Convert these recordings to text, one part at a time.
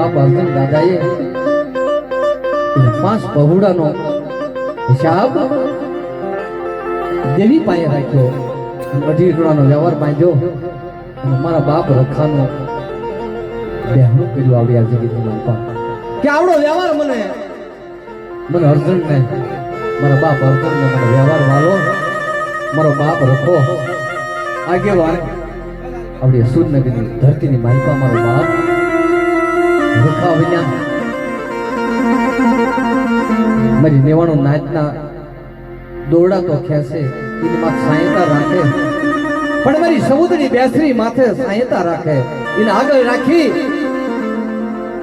બાપ અર્જુન દાદાએ 5 પહોળાનો હિસાબ દેવી પાસે રાખ્યો, અઢી રૂપિયાનો વ્યવહાર બાંધ્યો અને મારા બાપ રખાનો બેહનું કર્યું આવડી આ જગતની માલપા કે આવડો વ્યવહાર મને અર્જુનને મારા બાપ અર્જુનને મને વ્યવહાર વાલો મારો બાપ રખો આગેવાન આવડી સુરનગરની ધરતીની માલપા મારો બાપ રખા વિના મારી નેવાણું નાચના દોરડા તો ખેંચે એની માથે સાયતા રાખે, પણ મારી સમુદ્રની બેસરી માથે સાયતા રાખે, એને આગળ રાખી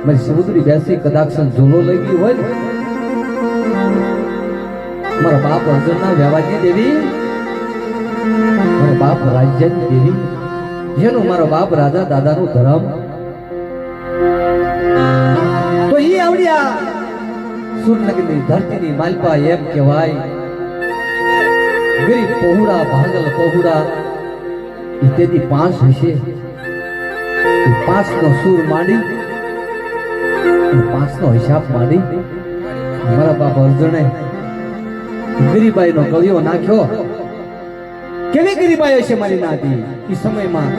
મારી સમુદ્રી બેસરી કદાચ ઝૂલો લઈ ગઈ હોય ને મારા બાપ અર્જુનના વ્યવહારની દેવી, મારા બાપ રાજ્યની દેવી, જેનું મારો બાપ રાજા દાદાનું ધર્મ તો એ આવડ્યા સુરનગરની ધરતીની માલપા એમ કહેવાય ગરીબ પહોળા ભાગલ પહોળા એ તેથી 5 હશે, 5 નો સૂર માંડી 5 નો હિસાબ માંડી મારા બાપ અર્જુને ગરીબાઈ નો ગળિયો નાખ્યો. કેવી ગરીબાઈ હશે મારી નાતી એ સમયમાં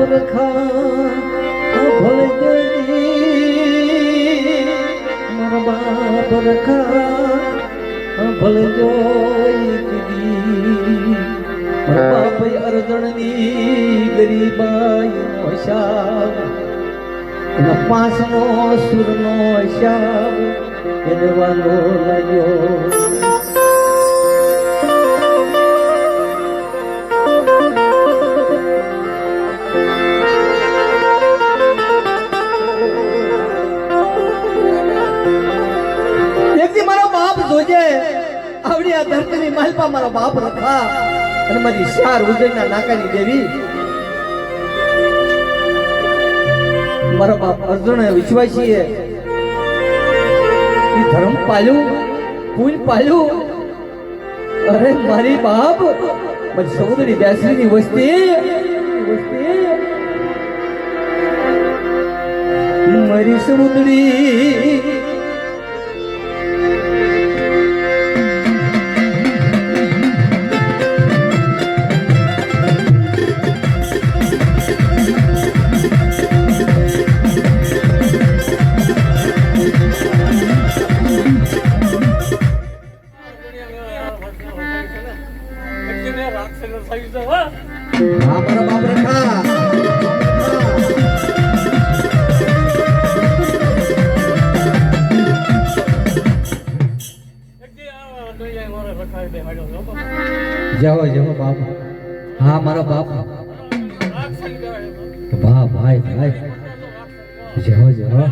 રખા ભલે જોઈ મારા બાપ રખા ભલે જોઈ મારા બાપ અર્જુનની ગરીબાઈ નો હિસાબ 5 નો સુર નો હિસાબ એને વાલો લાગ્યો. આવડી આ ધરતીની માલપા મારા બાપ રખા અને મારી 4 ઉજળના નાકાની દેવી મારા બાપ અર્જુન વિશ્વાસીએ એ ધર્મ પાલ્યું પુલ પાલ્યું. અરે મારી બાપ મારી સમુદ્રી બેસરીની વસ્તી મારી સમુદ્રી મારા બાપ રખા જાઓ જાઓ બાપ. હા મારા બાપ વાહ ભાઈ ભાઈ જાઓ જાઓ.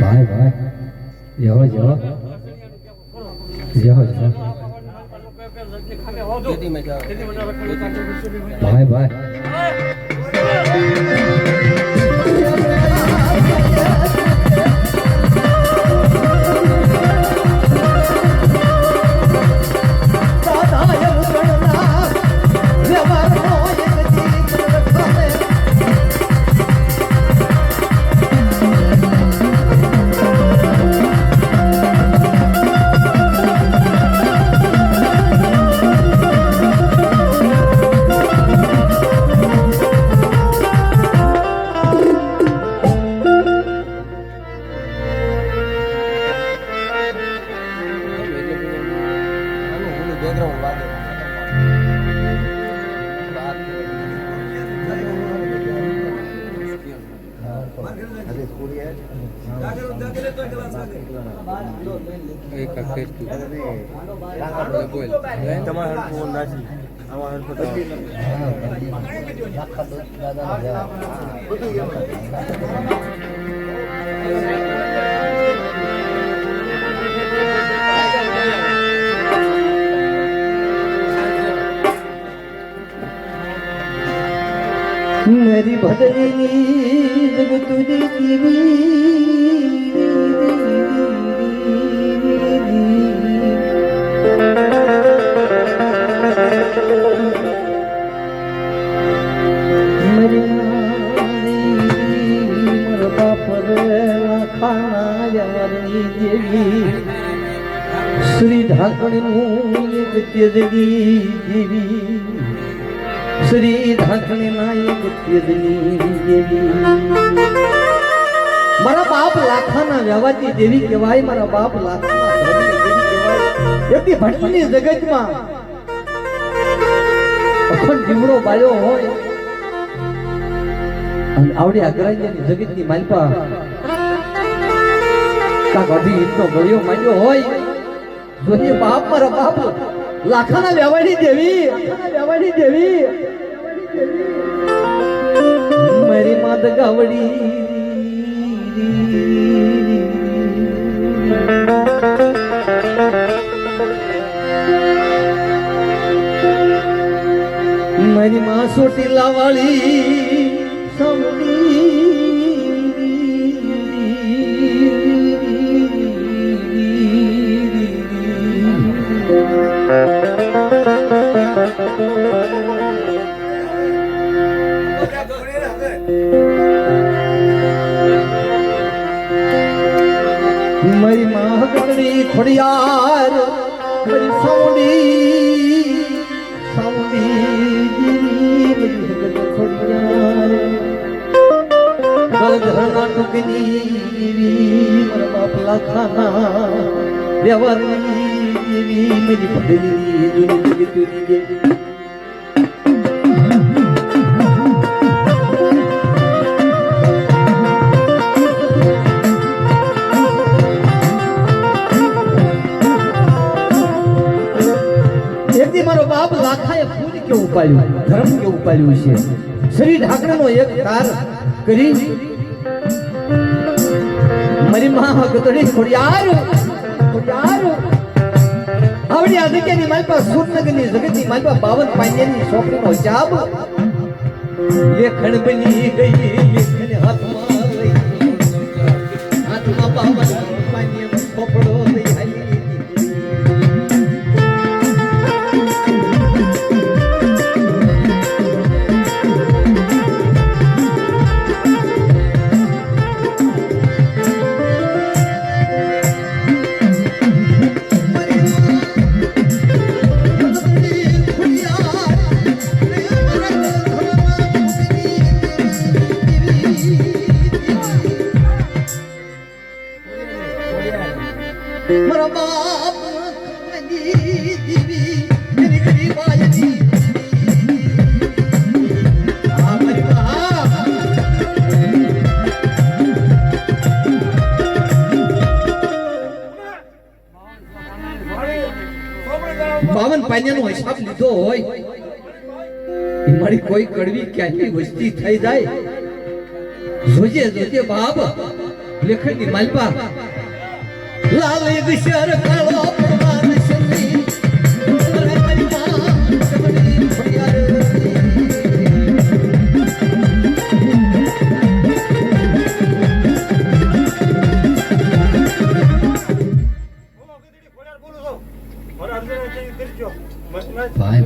ભાઈ ભાઈ જાઓ જાઓ જાઓ જાઓ ભાઈ ભાઈ એક કકેટ બોલ તમારે ફોન નાખી અમાર मेरी भदरी जग तुझी मेरी मरबा पर खाना यारी देवी श्री ढाकण तेजगी देवी श्री ढाकण नायक तेजनी देवी मारा बाप लाखाना व्यवहारती देवी कहेवाय मारा बाप लाखाना धर्मनी देवी कहेवाय एती भटनी जगतમાં અખંડ દીવડો બાયો હોય અને આવડી અગ્રજની જગતની માલપા કાક અઢી ઇંચનો ગળિયો માંડ્યો હોય જોઈએ બાપ મારા બાપ લાખાના વ્યવહારની દેવી मेरी मात गावड़ी मेरी माँ सोटी लावाली समझी मेरी माँ ककड़ी खोड़ियार मेरी साउंडी मेरी जगत खोड़ियार गल धरना टुकनी मेरा बाप लाखाना व्यवहारनी देवी मेरी भडली दुनी देवी मारो बाप लाखाए फूल केવું પાળ્યું ધર્મ કેવું પાળ્યું છે શ્રી ઢાકણનો એક તાર કરી મારી માં ગતડી ખોડિયાર આવડી આ જગ્યાની મારી પાસે સુરનગરની જગતની મારી પાસે 52 પાંજેની છોકરીનો જાબ લેખણ બની ગઈ લેખણ હાથમાં લઈ હાથમાં 52 પાંજેનો પોપડો લઈ હાલી मेरा बाप देवी मेरी गरीब आयती मेरी बावन पाण्याનો હિસાબ લીધો હોય એ મારી કોઈ કડવી ક્યાંથી વસ્તી થઈ જાય જોજે બાપ લેખની માલપા लाल दिशर कालो प्रमाण शनी मेरी मां सबनी फड़ियार भाई